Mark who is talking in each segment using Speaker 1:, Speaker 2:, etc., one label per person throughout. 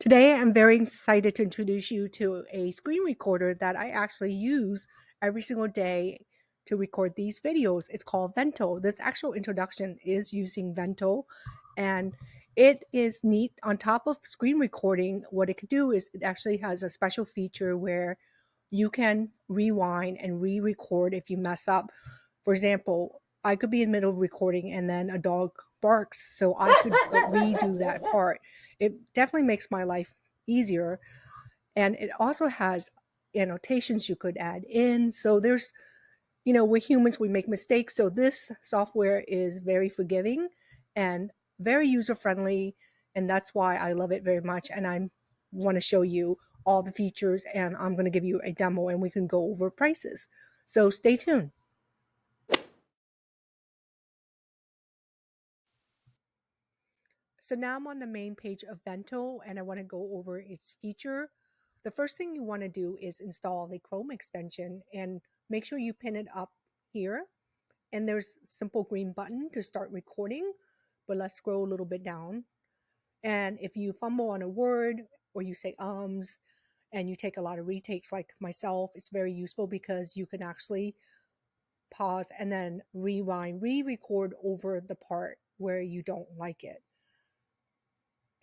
Speaker 1: Today, I'm very excited to introduce you to a screen recorder that I actually use every single day to record these videos. It's called Vento. This actual introduction is using Vento, and it is neat. On top of screen recording, what it could do is it actually has a special feature where you can rewind and re-record if you mess up. For example, I could be in the middle of recording and then a dog barks, so I could redo that part. It definitely makes my life easier, and it also has annotations you could add in. So there's, we're humans, we make mistakes. So this software is very forgiving and very user friendly, and that's why I love it very much. And I want to show you all the features, and I'm going to give you a demo, and we can go over prices. So stay tuned. So now I'm on the main page of Vento, and I want to go over its feature. The first thing you want to do is install the Chrome extension and make sure you pin it up here. And there's a simple green button to start recording, but let's scroll a little bit down. And if you fumble on a word or you say ums and you take a lot of retakes like myself, it's very useful because you can actually pause and then rewind, re-record over the part where you don't like it.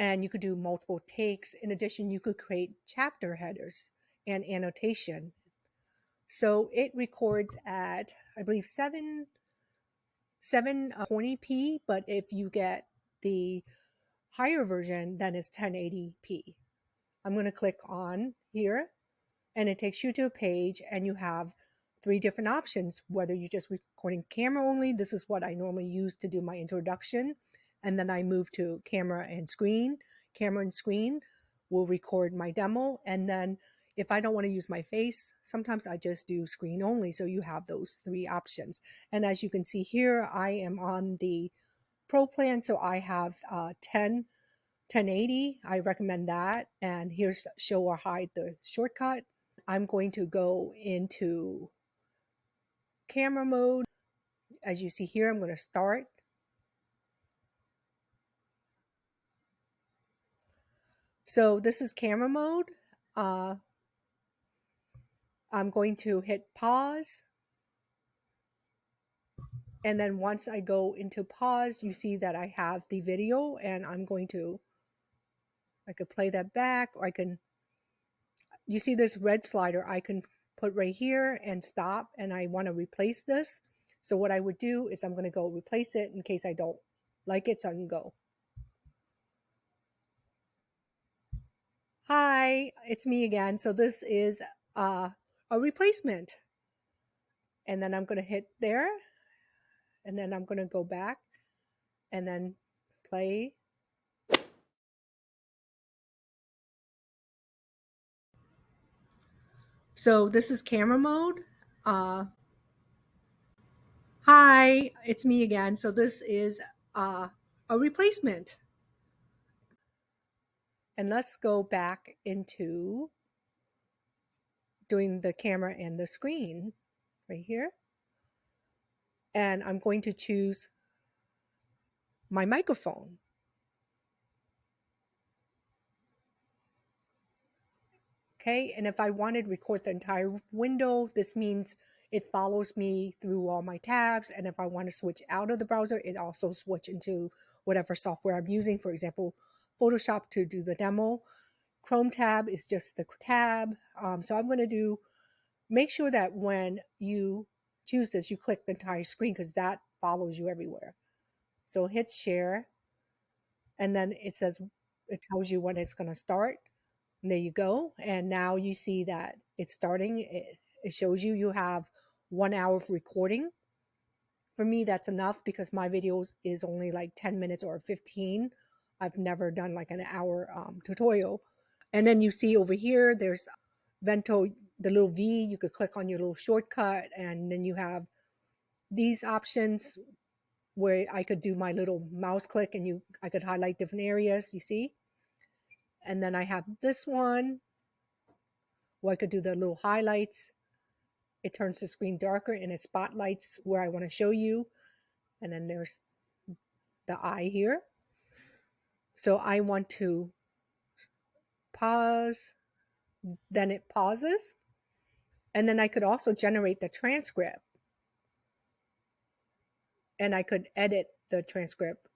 Speaker 1: And you could do multiple takes. In addition, you could create chapter headers and annotation. So it records at, I believe, 720p, but if you get the higher version, then it's 1080p. I'm going to click on here, and it takes you to a page, and you have three different options, whether you're just recording camera only. This is what I normally use to do my introduction. And then I move to camera and screen. Camera and screen will record my demo. And then if I don't want to use my face, sometimes I just do screen only. So you have those three options. And as you can see here, I am on the Pro plan. So I have 1080. I recommend that. And here's show or hide the shortcut. I'm going to go into camera mode. As you see here, I'm going to start. So this is camera mode. I'm going to hit pause. And then once I go into pause, you see that I have the video, and I could play that back, or you see this red slider I can put right here and stop, and I want to replace this. So what I would do is I'm going to go replace it in case I don't like it, so I can go. Hi, it's me again. So this is a replacement. And then I'm going to hit there. And then I'm going to go back and then play. So this is camera mode. Uh, Hi, it's me again. So this is a replacement. And let's go back into doing the camera and the screen right here. And I'm going to choose my microphone. Okay, and if I wanted to record the entire window, this means it follows me through all my tabs. And if I want to switch out of the browser, it also switch into whatever software I'm using. For example, Photoshop to do the demo. Chrome tab is just the tab. So I'm going to make sure that when you choose this, you click the entire screen because that follows you everywhere. So hit share, and then it tells you when it's going to start. And there you go. And now you see that it's starting. It shows you have 1 hour of recording. For me, that's enough because my videos is only like 10 minutes or 15. I've never done like an hour tutorial. And then you see over here, there's Vento, the little V. You could click on your little shortcut, and then you have these options where I could do my little mouse click, and I could highlight different areas, you see. And then I have this one where I could do the little highlights. It turns the screen darker and it spotlights where I want to show you. And then there's the eye here. So I want to pause, then it pauses. And then I could also generate the transcript, and I could edit the transcript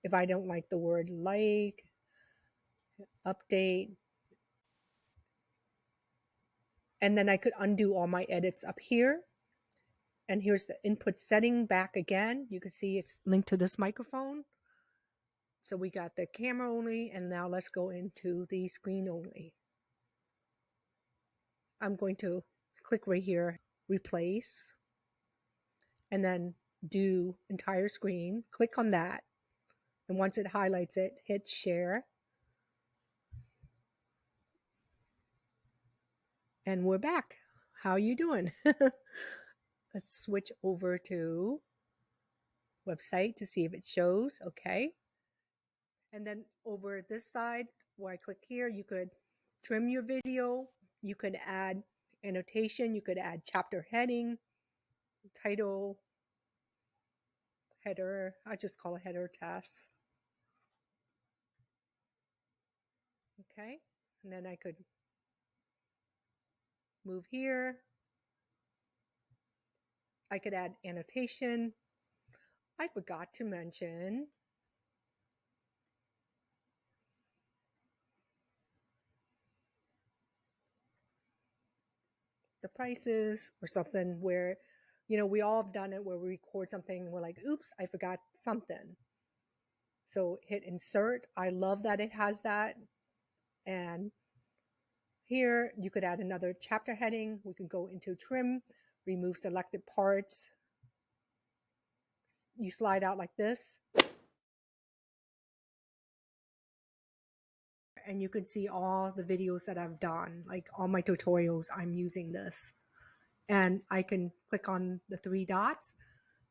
Speaker 1: if I don't like the word like, update. And then I could undo all my edits up here. And here's the input setting back again. You can see it's linked to this microphone. So we got the camera only, and now let's go into the screen only. I'm going to click right here, replace, and then do entire screen. Click on that. And once it highlights it, hit share. And we're back. How you doing? Let's switch over to website to see if it shows. Okay. And then over this side where I click here, you could trim your video. You could add annotation. You could add chapter heading, title, header. I just call it header test. Okay. And then I could move here. I could add annotation. I forgot to mention the prices or something where, we all have done it where we record something and we're like, oops, I forgot something. So hit insert. I love that it has that. And here you could add another chapter heading. We could go into trim, remove selected parts. You slide out like this. And you can see all the videos that I've done, like all my tutorials, I'm using this. And I can click on the three dots.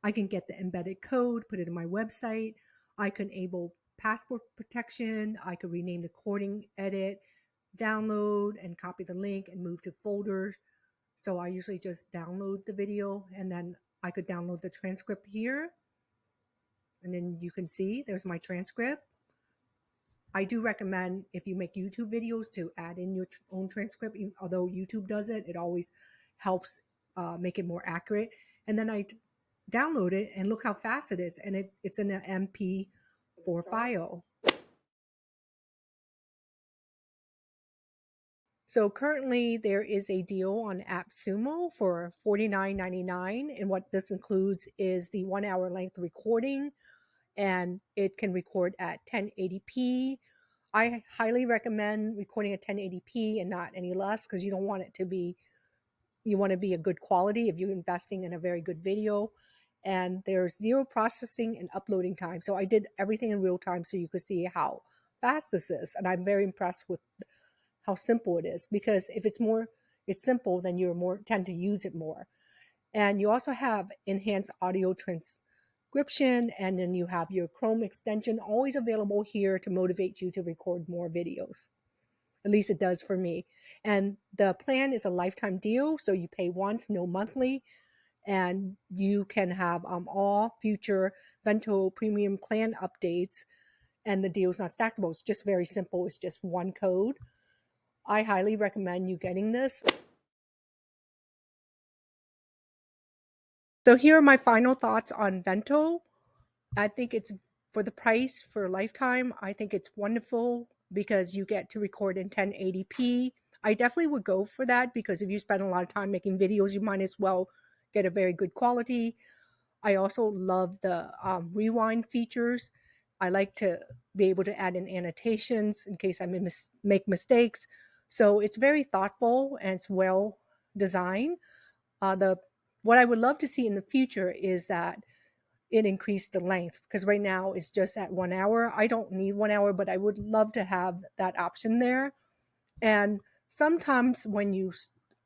Speaker 1: I can get the embedded code, put it in my website. I can enable passport protection. I could rename the recording, edit, download, and copy the link and move to folders. So I usually just download the video, and then I could download the transcript here. And then you can see there's my transcript. I do recommend if you make YouTube videos to add in your own transcript. Although YouTube does it, it always helps make it more accurate. And then I download it, and look how fast it is. And it's in an MP4 file. So currently there is a deal on AppSumo for $49.99. And what this includes is the 1 hour length recording, and it can record at 1080p. I highly recommend recording at 1080p and not any less, because you don't want it to be, you want to be a good quality if you're investing in a very good video. And there's zero processing and uploading time. So I did everything in real time so you could see how fast this is. And I'm very impressed with how simple it is, because if it's simple, then you're more tend to use it more. And you also have enhanced audio transcription, and then you have your Chrome extension always available here to motivate you to record more videos. At least it does for me. And the plan is a lifetime deal, so you pay once, no monthly, and you can have all future Vento premium plan updates. And the deal is not stackable. It's just very simple. It's just one code. I highly recommend you getting this. So here are my final thoughts on Vento. I think it's, for the price, for a lifetime, I think it's wonderful because you get to record in 1080p. I definitely would go for that, because if you spend a lot of time making videos, you might as well get a very good quality. I also love the rewind features. I like to be able to add in annotations in case I make mistakes. So it's very thoughtful and it's well designed. What I would love to see in the future is that it increased the length, because right now it's just at 1 hour. I don't need 1 hour, but I would love to have that option there. And sometimes when you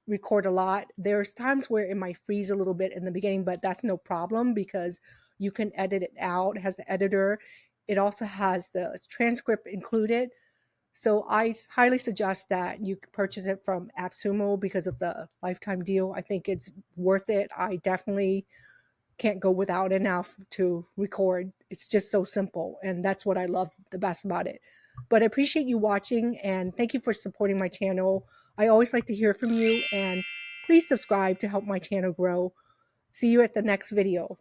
Speaker 1: record a lot, there's times where it might freeze a little bit in the beginning, but that's no problem because you can edit it out. It has the editor. It also has the transcript included. So I highly suggest that you purchase it from AppSumo because of the lifetime deal. I think it's worth it. I definitely can't go without it now to record. It's just so simple. And that's what I love the best about it. But I appreciate you watching and thank you for supporting my channel. I always like to hear from you, and please subscribe to help my channel grow. See you at the next video.